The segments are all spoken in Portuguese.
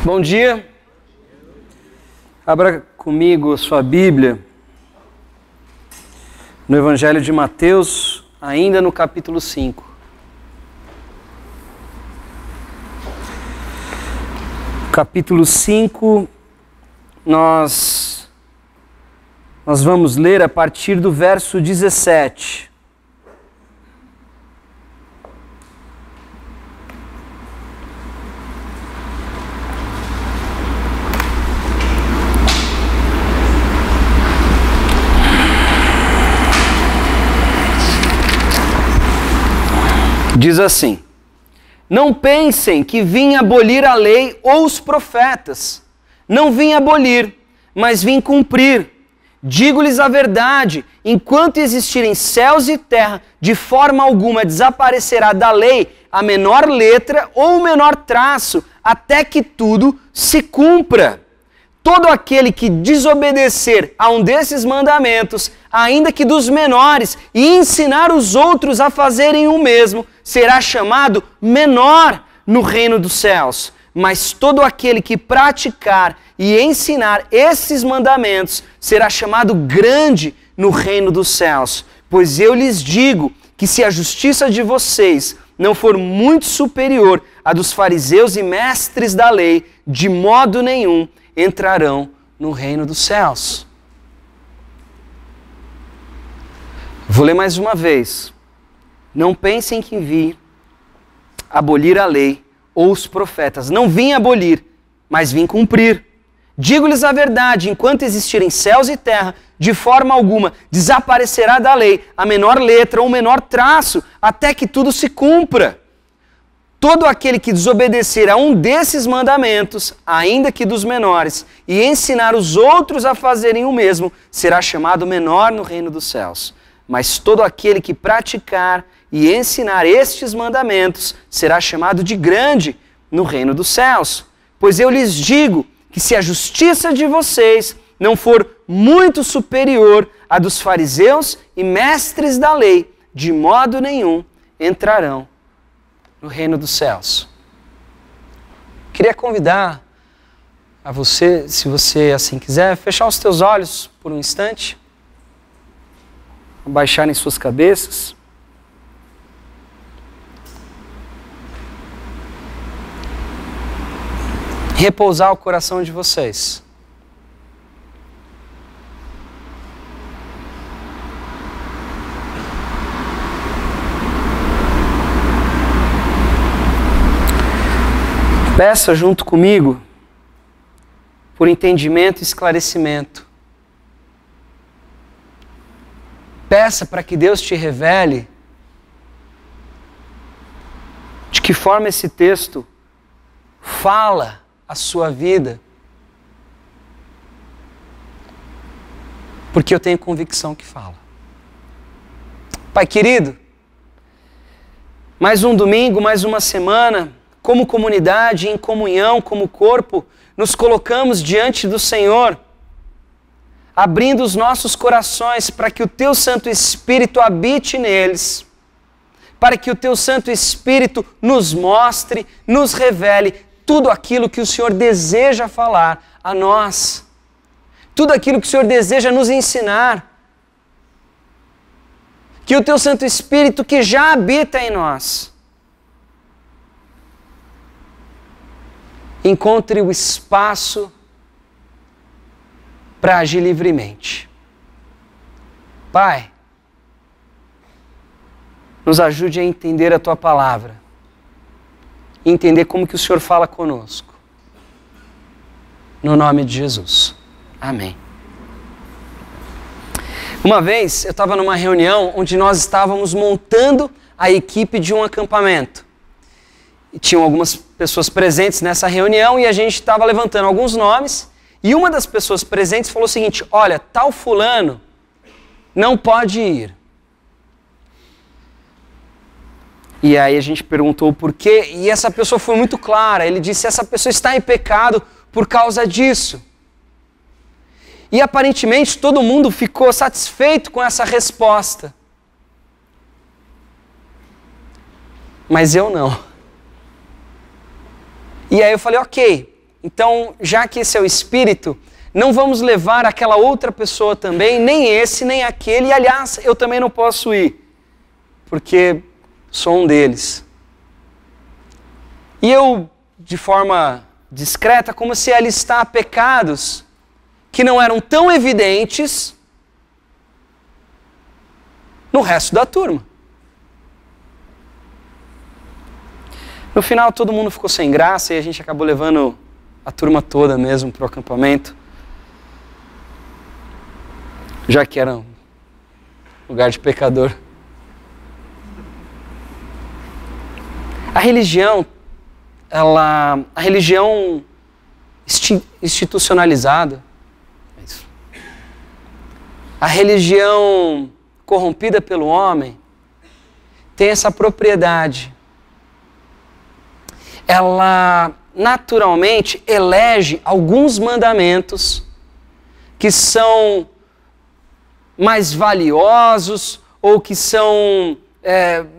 Bom dia. Abra comigo a sua Bíblia no Evangelho de Mateus, ainda no capítulo 5. Capítulo 5, nós vamos ler a partir do verso 17. Diz assim: não pensem que vim abolir a lei ou os profetas. Não vim abolir, mas vim cumprir. Digo-lhes a verdade, enquanto existirem céus e terra, de forma alguma desaparecerá da lei a menor letra ou o menor traço, até que tudo se cumpra. Todo aquele que desobedecer a um desses mandamentos, ainda que dos menores, e ensinar os outros a fazerem o mesmo, será chamado menor no reino dos céus. Mas todo aquele que praticar e ensinar esses mandamentos será chamado grande no reino dos céus. Pois eu lhes digo que se a justiça de vocês não for muito superior à dos fariseus e mestres da lei, de modo nenhum entrarão no reino dos céus. Vou ler mais uma vez. Não pensem que vim abolir a lei ou os profetas. Não vim abolir, mas vim cumprir. Digo-lhes a verdade, enquanto existirem céus e terra, de forma alguma desaparecerá da lei a menor letra ou o menor traço, até que tudo se cumpra. Todo aquele que desobedecer a um desses mandamentos, ainda que dos menores, e ensinar os outros a fazerem o mesmo, será chamado menor no reino dos céus. Mas todo aquele que praticar e ensinar estes mandamentos será chamado de grande no reino dos céus. Pois eu lhes digo que se a justiça de vocês não for muito superior à dos fariseus e mestres da lei, de modo nenhum entrarão no reino dos céus. Queria convidar a você, se você assim quiser, fechar os teus olhos por um instante, abaixarem suas cabeças. Repousar o coração de vocês. Peça junto comigo por entendimento e esclarecimento. Peça para que Deus te revele de que forma esse texto fala a sua vida. Porque eu tenho convicção que fala. Pai querido, mais um domingo, mais uma semana, como comunidade, em comunhão, como corpo, nos colocamos diante do Senhor, abrindo os nossos corações para que o Teu Santo Espírito habite neles, para que o Teu Santo Espírito nos mostre, nos revele tudo aquilo que o Senhor deseja falar a nós, tudo aquilo que o Senhor deseja nos ensinar, que o Teu Santo Espírito que já habita em nós, encontre o espaço para agir livremente. Pai, nos ajude a entender a Tua palavra, entender como que o Senhor fala conosco. No nome de Jesus. Amém. Uma vez eu estava numa reunião onde nós estávamos montando a equipe de um acampamento. E tinham algumas pessoas presentes nessa reunião e a gente estava levantando alguns nomes e uma das pessoas presentes falou o seguinte: olha, tal fulano não pode ir. E aí a gente perguntou o porquê e essa pessoa foi muito clara. Ele disse: essa pessoa está em pecado por causa disso. E aparentemente todo mundo ficou satisfeito com essa resposta. Mas eu não. E aí eu falei, ok, então, já que esse é o espírito, não vamos levar aquela outra pessoa também, nem esse, nem aquele, e aliás, eu também não posso ir, porque sou um deles. E eu, de forma discreta, comecei a listar pecados que não eram tão evidentes no resto da turma. No final, todo mundo ficou sem graça e a gente acabou levando a turma toda mesmo para o acampamento, já que era um lugar de pecador. A religião institucionalizada, a religião corrompida pelo homem, tem essa propriedade. Ela naturalmente elege alguns mandamentos que são mais valiosos ou que são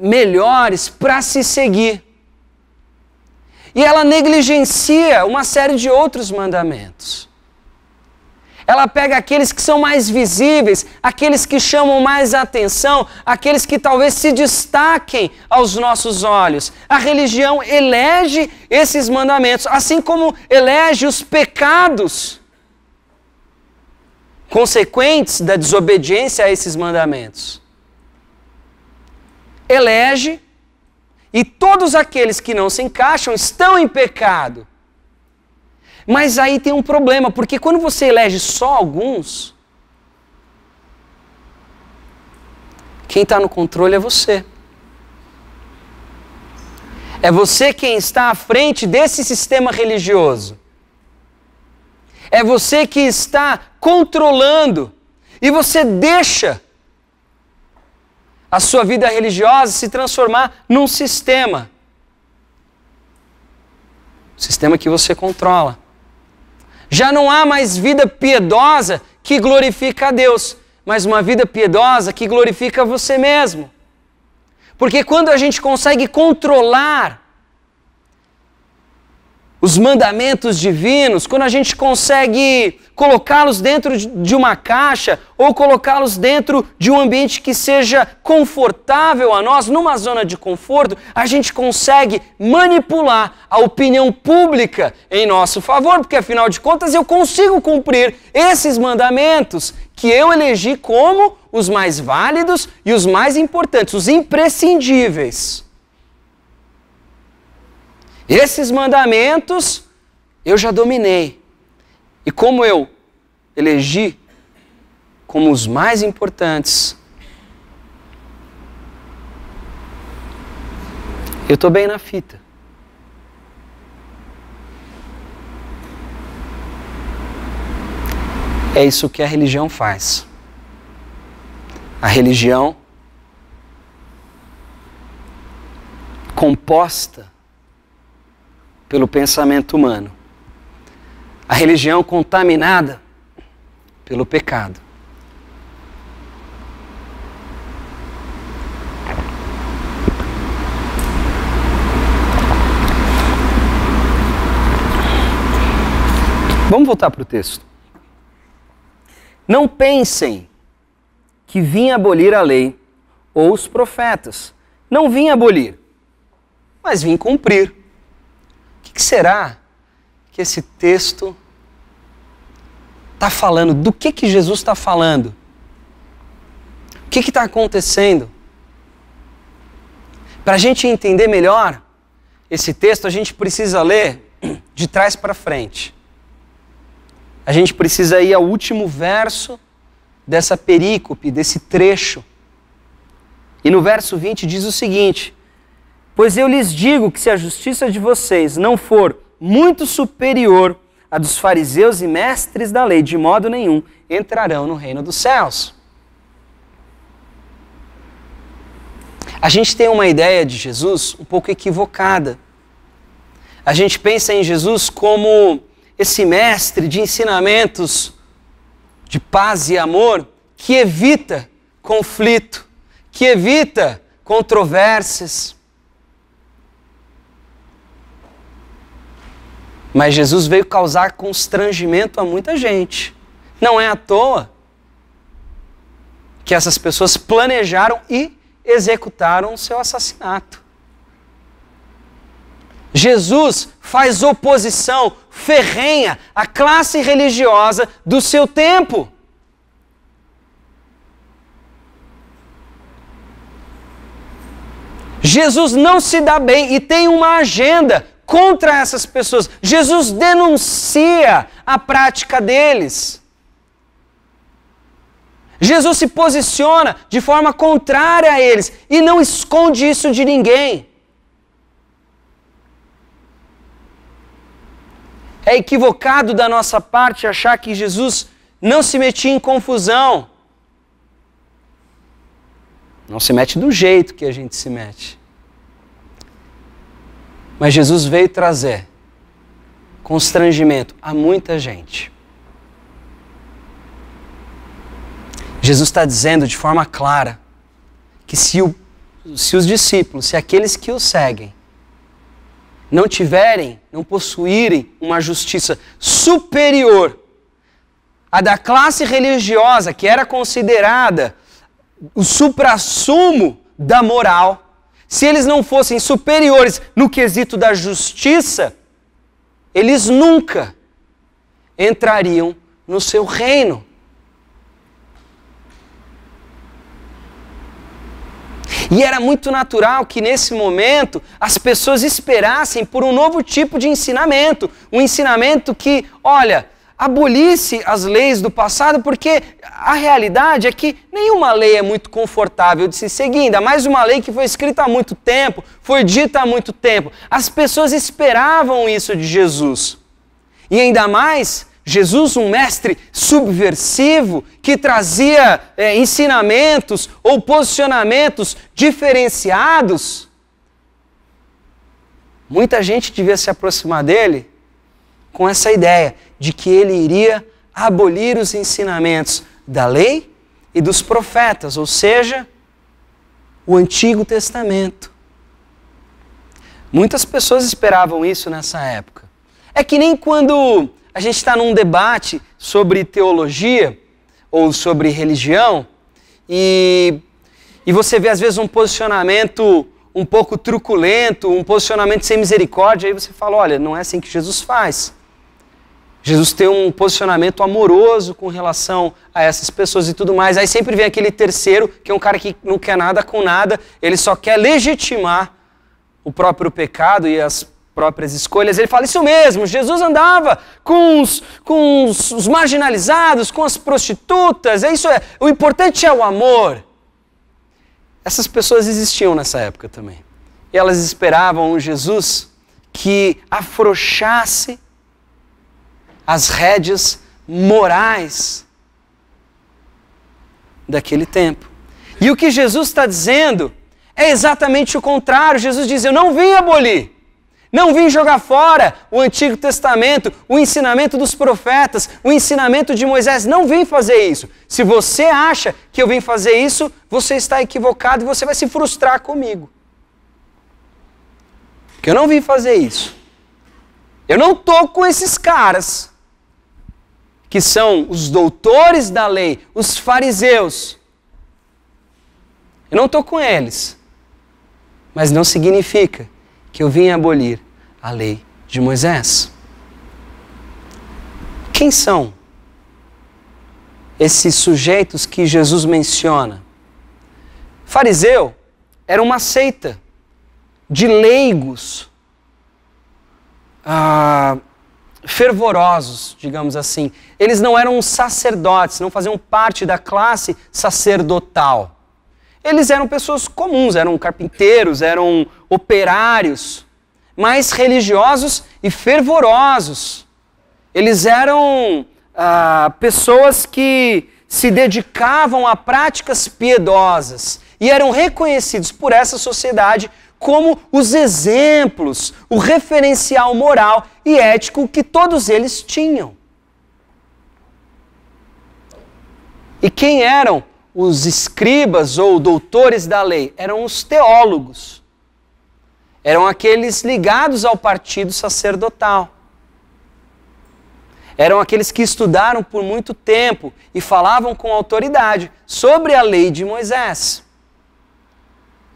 melhores para se seguir. E ela negligencia uma série de outros mandamentos. Ela pega aqueles que são mais visíveis, aqueles que chamam mais atenção, aqueles que talvez se destaquem aos nossos olhos. A religião elege esses mandamentos, assim como elege os pecados consequentes da desobediência a esses mandamentos. Elege, e todos aqueles que não se encaixam estão em pecado. Mas aí tem um problema, porque quando você elege só alguns, quem está no controle é você. É você quem está à frente desse sistema religioso. É você que está controlando e você deixa a sua vida religiosa se transformar num sistema. Sistema que você controla. Já não há mais vida piedosa que glorifica a Deus, mas uma vida piedosa que glorifica você mesmo. Porque quando a gente consegue controlar os mandamentos divinos, quando a gente consegue colocá-los dentro de uma caixa ou colocá-los dentro de um ambiente que seja confortável a nós, numa zona de conforto, a gente consegue manipular a opinião pública em nosso favor, porque afinal de contas eu consigo cumprir esses mandamentos que eu elegi como os mais válidos e os mais importantes, os imprescindíveis. Esses mandamentos eu já dominei. E como eu elegi como os mais importantes, eu estou bem na fita. É isso que a religião faz. A religião composta pelo pensamento humano. A religião contaminada pelo pecado. Vamos voltar para o texto. Não pensem que vim abolir a lei ou os profetas. Não vim abolir, mas vim cumprir. O que será que esse texto está falando? Do que Jesus está falando? O que está acontecendo? Para a gente entender melhor esse texto, a gente precisa ler de trás para frente. A gente precisa ir ao último verso dessa perícope, desse trecho. E no verso 20 diz o seguinte: pois eu lhes digo que se a justiça de vocês não for muito superior à dos fariseus e mestres da lei, de modo nenhum entrarão no reino dos céus. A gente tem uma ideia de Jesus um pouco equivocada. A gente pensa em Jesus como esse mestre de ensinamentos de paz e amor que evita conflito, que evita controvérsias. Mas Jesus veio causar constrangimento a muita gente. Não é à toa que essas pessoas planejaram e executaram o seu assassinato. Jesus faz oposição ferrenha à classe religiosa do seu tempo. Jesus não se dá bem e tem uma agenda contra essas pessoas. Jesus denuncia a prática deles. Jesus se posiciona de forma contrária a eles e não esconde isso de ninguém. É equivocado da nossa parte achar que Jesus não se metia em confusão. Não se mete do jeito que a gente se mete. Mas Jesus veio trazer constrangimento a muita gente. Jesus está dizendo de forma clara que se os discípulos, se aqueles que o seguem, não possuírem uma justiça superior à da classe religiosa, que era considerada o suprassumo da moral, se eles não fossem superiores no quesito da justiça, eles nunca entrariam no seu reino. E era muito natural que nesse momento as pessoas esperassem por um novo tipo de ensinamento. Um ensinamento que, olha, abolisse as leis do passado, porque a realidade é que nenhuma lei é muito confortável de se seguir, ainda mais uma lei que foi escrita há muito tempo, foi dita há muito tempo. As pessoas esperavam isso de Jesus. E ainda mais, Jesus, um mestre subversivo, que trazia ensinamentos ou posicionamentos diferenciados, muita gente devia se aproximar dele com essa ideia de que ele iria abolir os ensinamentos da lei e dos profetas, ou seja, o Antigo Testamento. Muitas pessoas esperavam isso nessa época. É que nem quando a gente está num debate sobre teologia ou sobre religião e você vê às vezes um posicionamento um pouco truculento, um posicionamento sem misericórdia, aí você fala, olha, não é assim que Jesus faz. Jesus tem um posicionamento amoroso com relação a essas pessoas e tudo mais. Aí sempre vem aquele terceiro, que é um cara que não quer nada com nada, ele só quer legitimar o próprio pecado e as próprias escolhas. Ele fala, isso mesmo, Jesus andava com os marginalizados, com as prostitutas, o importante é o amor. Essas pessoas existiam nessa época também. E elas esperavam um Jesus que afrouxasse as rédeas morais daquele tempo. E o que Jesus está dizendo é exatamente o contrário. Jesus diz, eu não vim abolir, não vim jogar fora o Antigo Testamento, o ensinamento dos profetas, o ensinamento de Moisés, não vim fazer isso. Se você acha que eu vim fazer isso, você está equivocado e você vai se frustrar comigo. Porque eu não vim fazer isso. Eu não estou com esses caras que são os doutores da lei, os fariseus. Eu não estou com eles. Mas não significa que eu vim abolir a lei de Moisés. Quem são esses sujeitos que Jesus menciona? Fariseu era uma seita de leigos fervorosos, digamos assim. Eles não eram sacerdotes, não faziam parte da classe sacerdotal. Eles eram pessoas comuns, eram carpinteiros, eram operários, mas religiosos e fervorosos. Eles eram pessoas que se dedicavam a práticas piedosas e eram reconhecidos por essa sociedade como os exemplos, o referencial moral e ético que todos eles tinham. E quem eram os escribas ou doutores da lei? Eram os teólogos. Eram aqueles ligados ao partido sacerdotal. Eram aqueles que estudaram por muito tempo e falavam com autoridade sobre a lei de Moisés.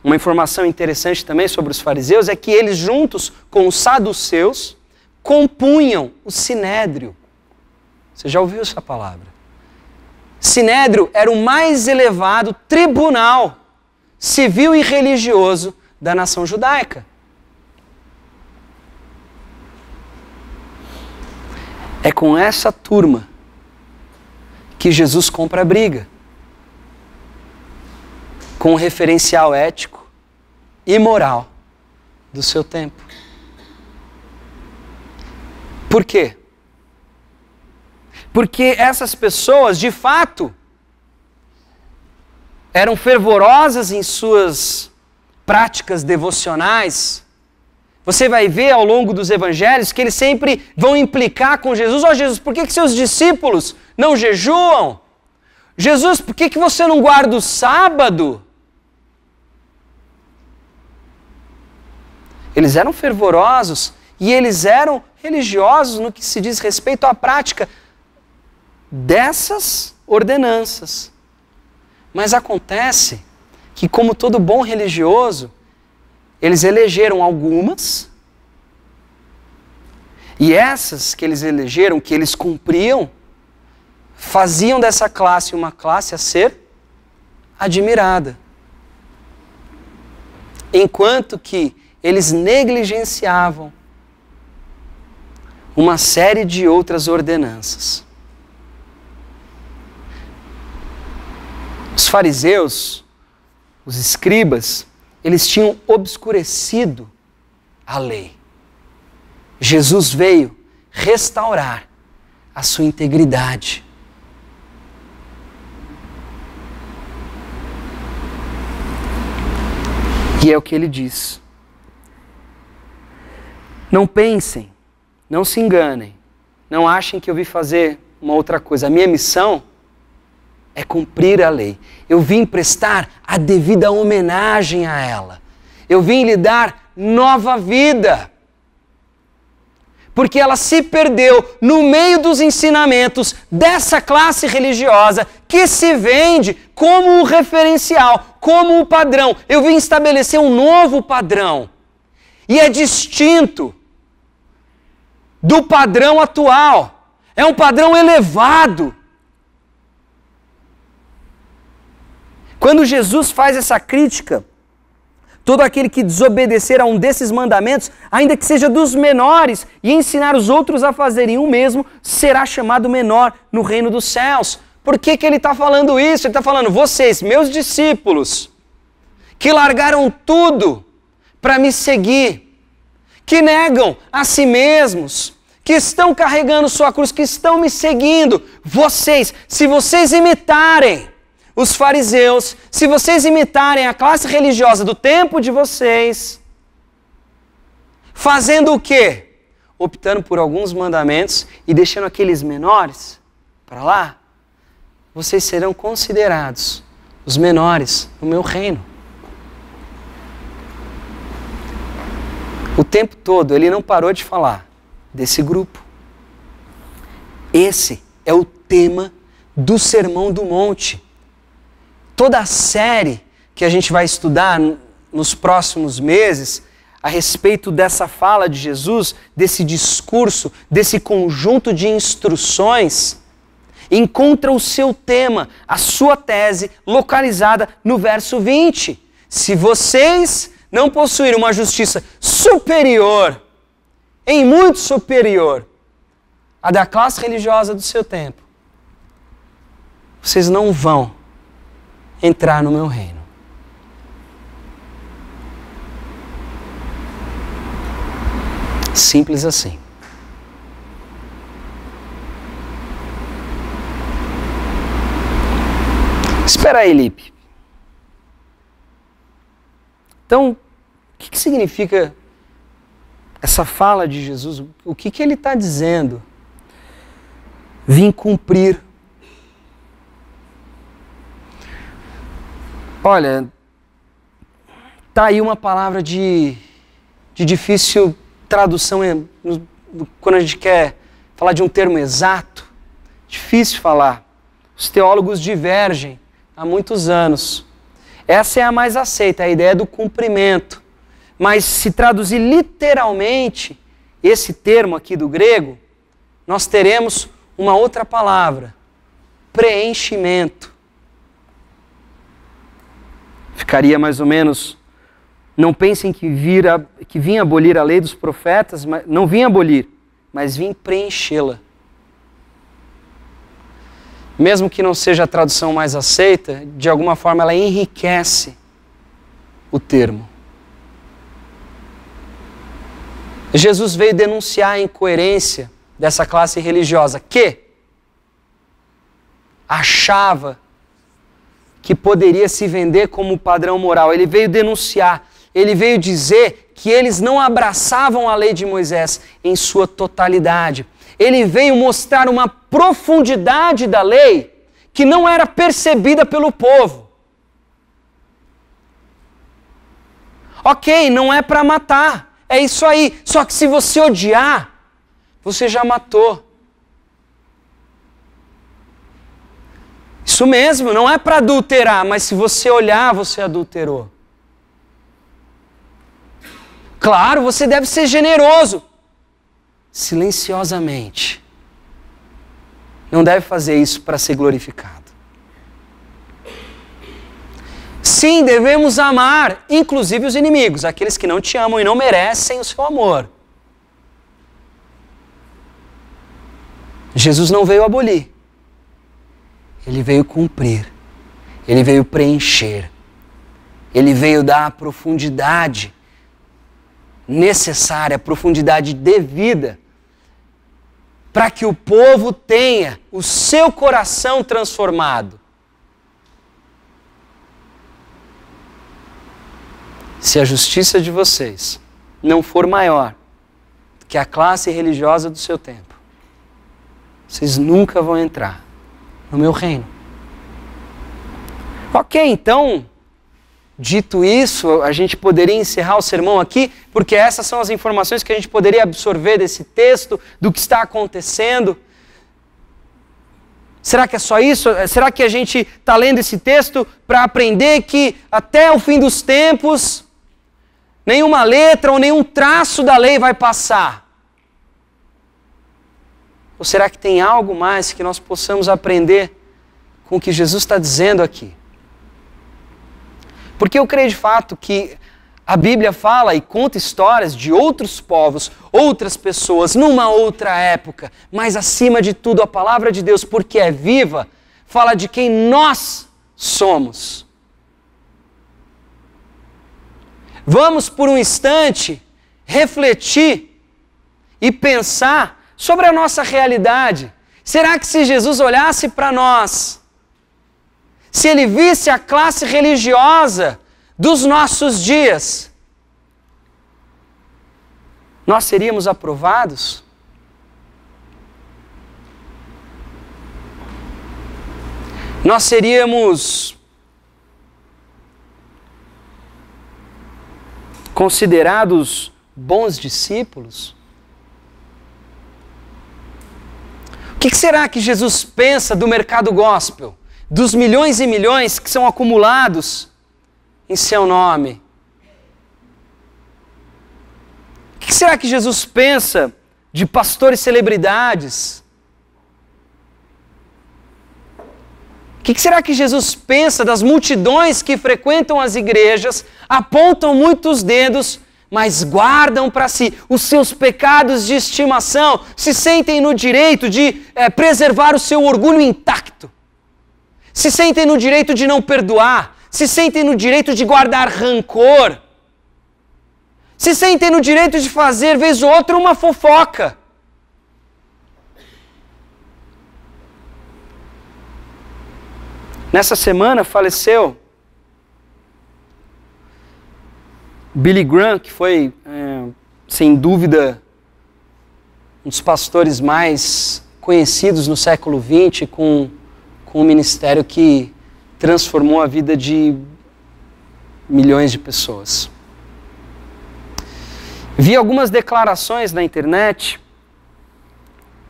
Uma informação interessante também sobre os fariseus é que eles, juntos com os saduceus, compunham o sinédrio. Você já ouviu essa palavra? Sinédrio era o mais elevado tribunal civil e religioso da nação judaica. É com essa turma que Jesus compra a briga. Com o referencial ético e moral do seu tempo. Por quê? Porque essas pessoas, de fato, eram fervorosas em suas práticas devocionais. Você vai ver ao longo dos evangelhos que eles sempre vão implicar com Jesus. Ó Jesus, por que seus discípulos não jejuam? Jesus, por que você não guarda o sábado? Eles eram fervorosos e eles eram religiosos no que se diz respeito à prática dessas ordenanças. Mas acontece que, como todo bom religioso, eles elegeram algumas, e essas que eles elegeram, que eles cumpriam, faziam dessa classe uma classe a ser admirada. Enquanto que eles negligenciavam uma série de outras ordenanças. Os fariseus, os escribas, eles tinham obscurecido a lei. Jesus veio restaurar a sua integridade. E é o que ele diz. Não pensem, não se enganem, não achem que eu vim fazer uma outra coisa. A minha missão é cumprir a lei. Eu vim prestar a devida homenagem a ela. Eu vim lhe dar nova vida. Porque ela se perdeu no meio dos ensinamentos dessa classe religiosa que se vende como o referencial, como o padrão. Eu vim estabelecer um novo padrão. E é distinto do padrão atual. É um padrão elevado. Quando Jesus faz essa crítica, todo aquele que desobedecer a um desses mandamentos, ainda que seja dos menores, e ensinar os outros a fazerem o mesmo, será chamado menor no reino dos céus. Por que ele está falando isso? Ele está falando, vocês, meus discípulos, que largaram tudo para me seguir, que negam a si mesmos, que estão carregando sua cruz, que estão me seguindo, vocês, se vocês imitarem os fariseus, se vocês imitarem a classe religiosa do tempo de vocês, fazendo o quê? Optando por alguns mandamentos e deixando aqueles menores para lá, vocês serão considerados os menores no meu reino. O tempo todo ele não parou de falar desse grupo. Esse é o tema do Sermão do Monte. Toda a série que a gente vai estudar nos próximos meses a respeito dessa fala de Jesus, desse discurso, desse conjunto de instruções, encontra o seu tema, a sua tese, localizada no verso 20. Se vocês não possuírem uma justiça superior, em muito superior, à da classe religiosa do seu tempo, vocês não vão entrar no meu reino. Simples assim. Espera aí, Lipe. Então, o que significa essa fala de Jesus? O que ele está dizendo? Vim cumprir. Olha, tá aí uma palavra de difícil tradução quando a gente quer falar de um termo exato, difícil falar. Os teólogos divergem há muitos anos. Essa é a mais aceita, a ideia do cumprimento. Mas se traduzir literalmente esse termo aqui do grego, nós teremos uma outra palavra, preenchimento. Ficaria mais ou menos, não pensem que vim abolir a lei dos profetas, não vim abolir, mas vim preenchê-la. Mesmo que não seja a tradução mais aceita, de alguma forma ela enriquece o termo. Jesus veio denunciar a incoerência dessa classe religiosa que achava que poderia se vender como padrão moral. Ele veio denunciar, ele veio dizer que eles não abraçavam a lei de Moisés em sua totalidade. Ele veio mostrar uma profundidade da lei que não era percebida pelo povo. Ok, não é para matar, é isso aí. Só que se você odiar, você já matou. Isso mesmo, não é para adulterar, mas se você olhar, você adulterou. Claro, você deve ser generoso. Silenciosamente. Não deve fazer isso para ser glorificado. Sim, devemos amar, inclusive os inimigos, aqueles que não te amam e não merecem o seu amor. Jesus não veio abolir. Ele veio cumprir. Ele veio preencher. Ele veio dar a profundidade necessária, a profundidade devida, para que o povo tenha o seu coração transformado. Se a justiça de vocês não for maior do que a classe religiosa do seu tempo, vocês nunca vão entrar no meu reino. Ok, então, dito isso, a gente poderia encerrar o sermão aqui, porque essas são as informações que a gente poderia absorver desse texto, do que está acontecendo. Será que é só isso? Será que a gente está lendo esse texto para aprender que até o fim dos tempos, nenhuma letra ou nenhum traço da lei vai passar? Ou será que tem algo mais que nós possamos aprender com o que Jesus está dizendo aqui? Porque eu creio de fato que a Bíblia fala e conta histórias de outros povos, outras pessoas, numa outra época, mas acima de tudo a palavra de Deus, porque é viva, fala de quem nós somos. Vamos por um instante refletir e pensar sobre a nossa realidade. Será que se Jesus olhasse para nós, se ele visse a classe religiosa dos nossos dias, nós seríamos aprovados? Nós seríamos considerados bons discípulos? O que será que Jesus pensa do mercado gospel? Dos milhões e milhões que são acumulados em seu nome? O que será que Jesus pensa de pastores celebridades? O que será que Jesus pensa das multidões que frequentam as igrejas, apontam muitos dedos, mas guardam para si os seus pecados de estimação, se sentem no direito de preservar o seu orgulho intacto? Se sentem no direito de não perdoar, se sentem no direito de guardar rancor, se sentem no direito de fazer, vez ou outra, uma fofoca. Nessa semana faleceu Billy Graham, que foi, sem dúvida, um dos pastores mais conhecidos no século XX, com um ministério que transformou a vida de milhões de pessoas. Vi algumas declarações na internet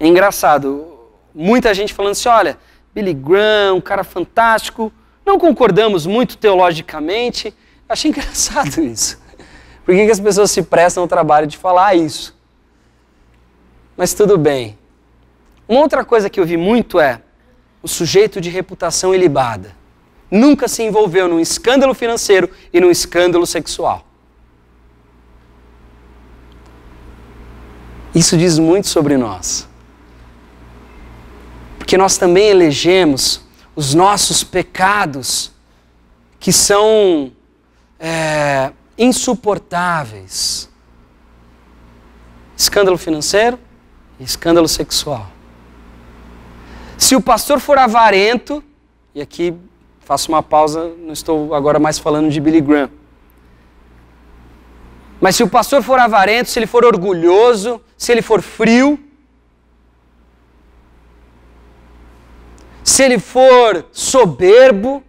É engraçado, muita gente falando assim, olha, Billy Graham, um cara fantástico, não concordamos muito teologicamente. Achei engraçado isso. Por que as pessoas se prestam ao trabalho de falar isso? Mas tudo bem. Uma outra coisa que eu vi muito é o sujeito de reputação ilibada. Nunca se envolveu num escândalo financeiro e num escândalo sexual. Isso diz muito sobre nós. Porque nós também elegemos os nossos pecados que são insuportáveis. Escândalo financeiro e escândalo sexual. Se o pastor for avarento, e aqui faço uma pausa, não estou agora mais falando de Billy Graham. Mas se o pastor for avarento, se ele for orgulhoso, se ele for frio, se ele for soberbo,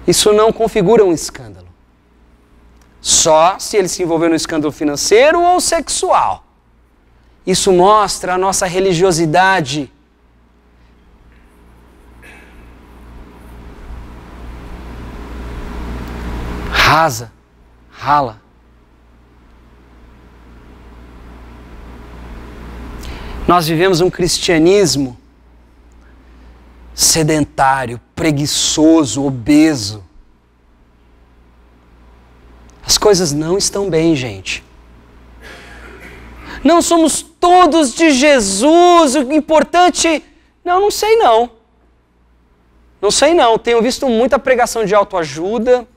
isso não configura um escândalo. Só se ele se envolveu no escândalo financeiro ou sexual. Isso mostra a nossa religiosidade rasa, rala. Nós vivemos um cristianismo sedentário, preguiçoso, obeso. As coisas não estão bem, gente. Não somos todos de Jesus, o importante... Não sei não. Não sei não. Tenho visto muita pregação de autoajuda.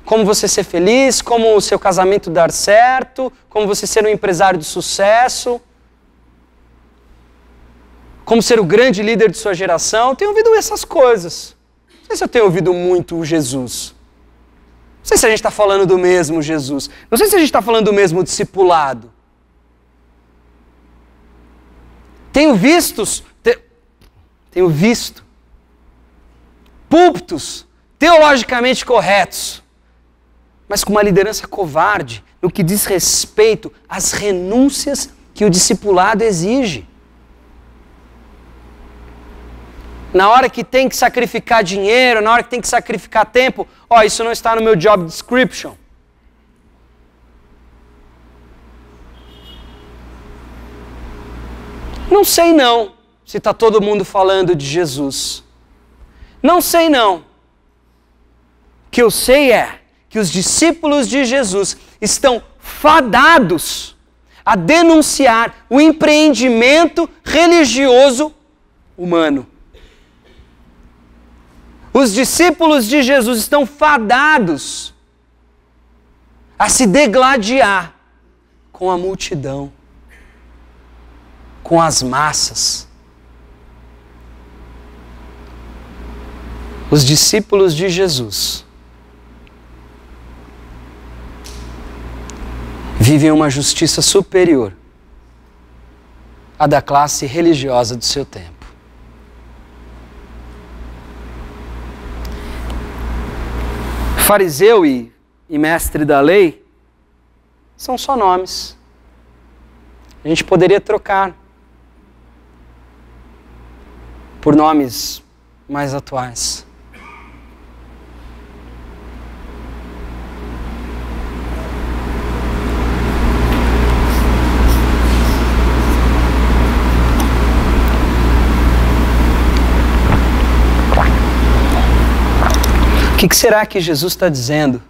Como você ser feliz, como o seu casamento dar certo, como você ser um empresário de sucesso, como ser o grande líder de sua geração. Tenho ouvido essas coisas. Não sei se eu tenho ouvido muito o Jesus. Não sei se a gente está falando do mesmo Jesus. Não sei se a gente está falando do mesmo discipulado. Tenho visto púlpitos teologicamente corretos, mas com uma liderança covarde no que diz respeito às renúncias que o discipulado exige. Na hora que tem que sacrificar dinheiro, na hora que tem que sacrificar tempo, isso não está no meu job description. Não sei não se está todo mundo falando de Jesus. Não sei não. O que eu sei é que os discípulos de Jesus estão fadados a denunciar o empreendimento religioso humano. Os discípulos de Jesus estão fadados a se degladiar com a multidão, com as massas. Os discípulos de Jesus vivem uma justiça superior à da classe religiosa do seu tempo. Fariseu e mestre da lei são só nomes. A gente poderia trocar por nomes mais atuais. O que será que Jesus está dizendo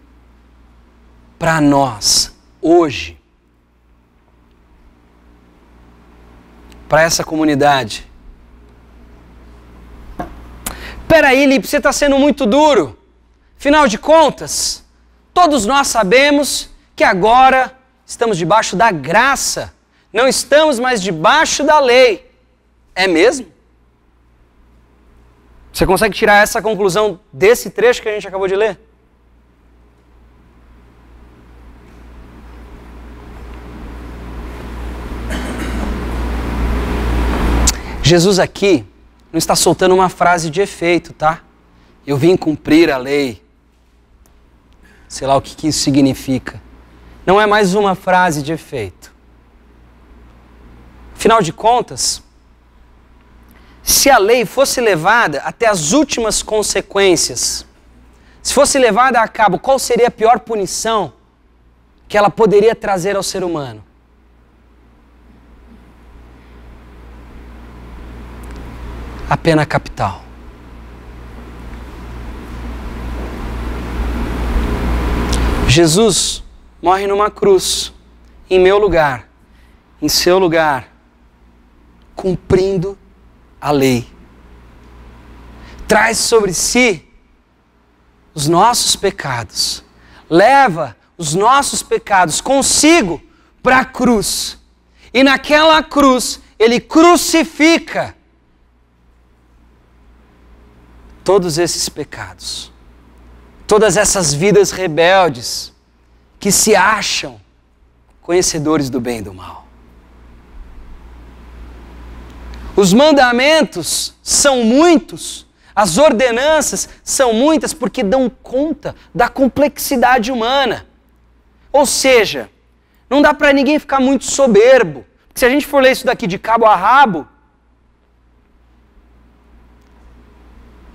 para nós, hoje? Para essa comunidade? Peraí, Lipe, você está sendo muito duro. Afinal de contas, todos nós sabemos que agora estamos debaixo da graça. Não estamos mais debaixo da lei. É mesmo? Você consegue tirar essa conclusão desse trecho que a gente acabou de ler? Jesus aqui não está soltando uma frase de efeito, tá? Eu vim cumprir a lei. Sei lá o que isso significa. não é mais uma frase de efeito. Afinal de contas, se a lei fosse levada até as últimas consequências, se fosse levada a cabo, qual seria a pior punição que ela poderia trazer ao ser humano? A pena capital. Jesus morre numa cruz, em meu lugar, em seu lugar, cumprindo a lei. Traz sobre si os nossos pecados, leva os nossos pecados consigo para a cruz. E naquela cruz, ele crucifica todos esses pecados, todas essas vidas rebeldes que se acham conhecedores do bem e do mal. Os mandamentos são muitos, as ordenanças são muitas porque dão conta da complexidade humana. Ou seja, não dá para ninguém ficar muito soberbo. Porque se a gente for ler isso daqui de cabo a rabo,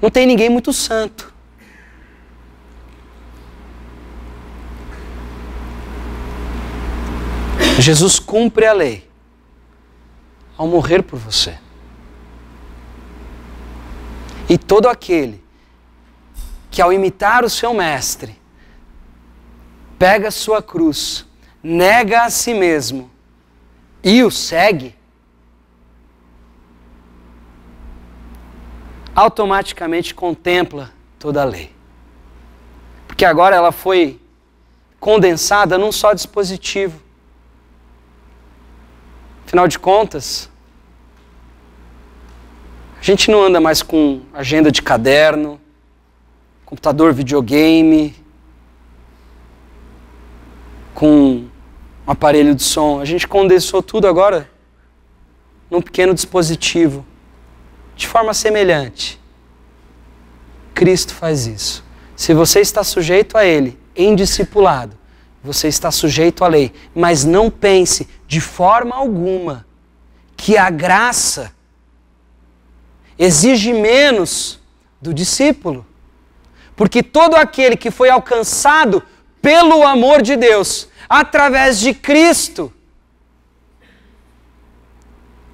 não tem ninguém muito santo. Jesus cumpre a lei ao morrer por você. E todo aquele que ao imitar o seu mestre, pega a sua cruz, nega a si mesmo e o segue, automaticamente contempla toda a lei. Porque agora ela foi condensada num só dispositivo. Afinal de contas, a gente não anda mais com agenda de caderno, computador, videogame, com um aparelho de som. A gente condensou tudo agora num pequeno dispositivo. De forma semelhante, Cristo faz isso. Se você está sujeito a Ele, em discipulado, você está sujeito à lei. Mas não pense de forma alguma que a graça exige menos do discípulo. Porque todo aquele que foi alcançado pelo amor de Deus, através de Cristo,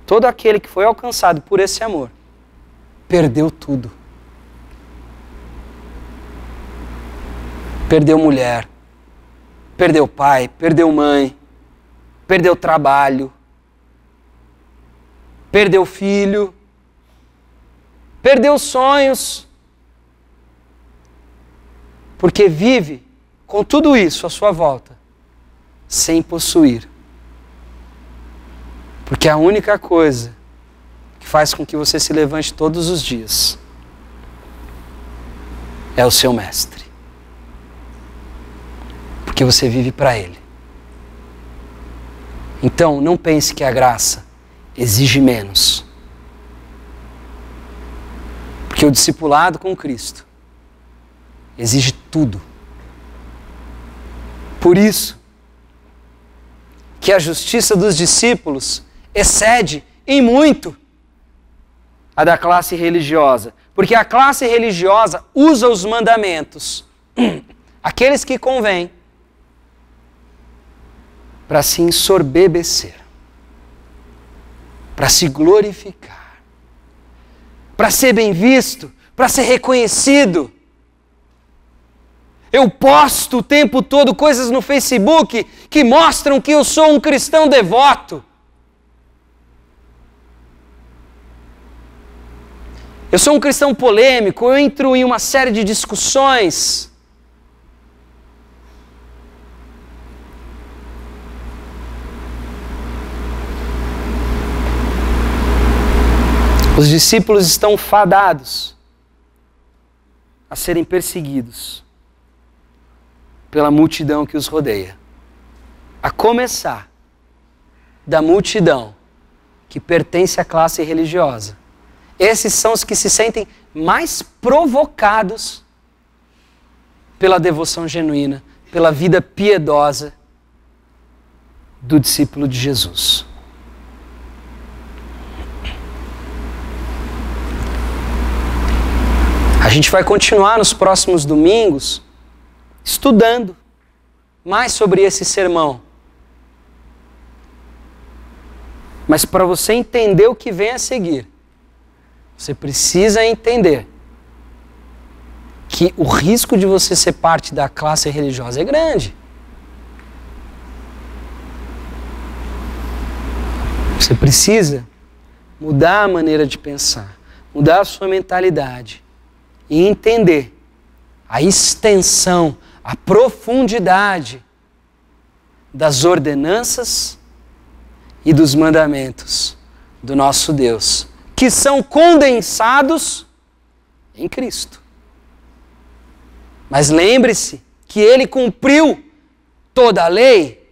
todo aquele que foi alcançado por esse amor, perdeu tudo. Perdeu mulher, perdeu pai, perdeu mãe, perdeu trabalho, perdeu filho, perdeu sonhos, porque vive com tudo isso à sua volta, sem possuir. Porque a única coisa que faz com que você se levante todos os dias é o seu mestre. Porque você vive para Ele. Então, não pense que a graça exige menos. Porque o discipulado com Cristo exige tudo. Por isso que a justiça dos discípulos excede em muito a da classe religiosa. Porque a classe religiosa usa os mandamentos, aqueles que convêm, para se ensorbebecer, para se glorificar, para ser bem visto, para ser reconhecido. Eu posto o tempo todo coisas no Facebook que mostram que eu sou um cristão devoto. Eu sou um cristão polêmico, eu entro em uma série de discussões. Os discípulos estão fadados a serem perseguidos pela multidão que os rodeia. A começar da multidão que pertence à classe religiosa. Esses são os que se sentem mais provocados pela devoção genuína, pela vida piedosa do discípulo de Jesus. A gente vai continuar nos próximos domingos estudando mais sobre esse sermão. Mas para você entender o que vem a seguir, você precisa entender que o risco de você ser parte da classe religiosa é grande. Você precisa mudar a maneira de pensar, mudar a sua mentalidade e entender a extensão, a profundidade das ordenanças e dos mandamentos do nosso Deus, que são condensados em Cristo. Mas lembre-se que Ele cumpriu toda a lei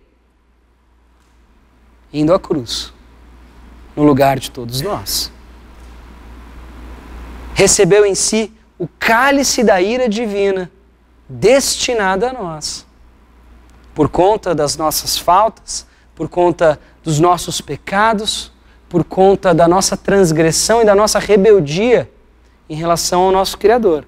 indo à cruz, no lugar de todos nós. Recebeu em si o cálice da ira divina, destinado a nós, por conta das nossas faltas, por conta dos nossos pecados, por conta da nossa transgressão e da nossa rebeldia em relação ao nosso Criador.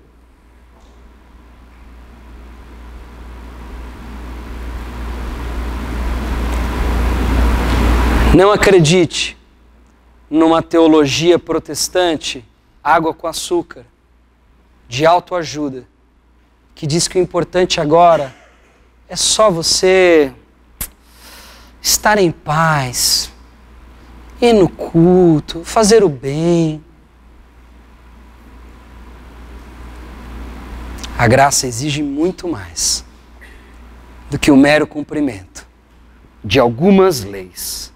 Não acredite numa teologia protestante, água com açúcar, de autoajuda, que diz que o importante agora é só você estar em paz, ir no culto, fazer o bem. A graça exige muito mais do que o mero cumprimento de algumas leis.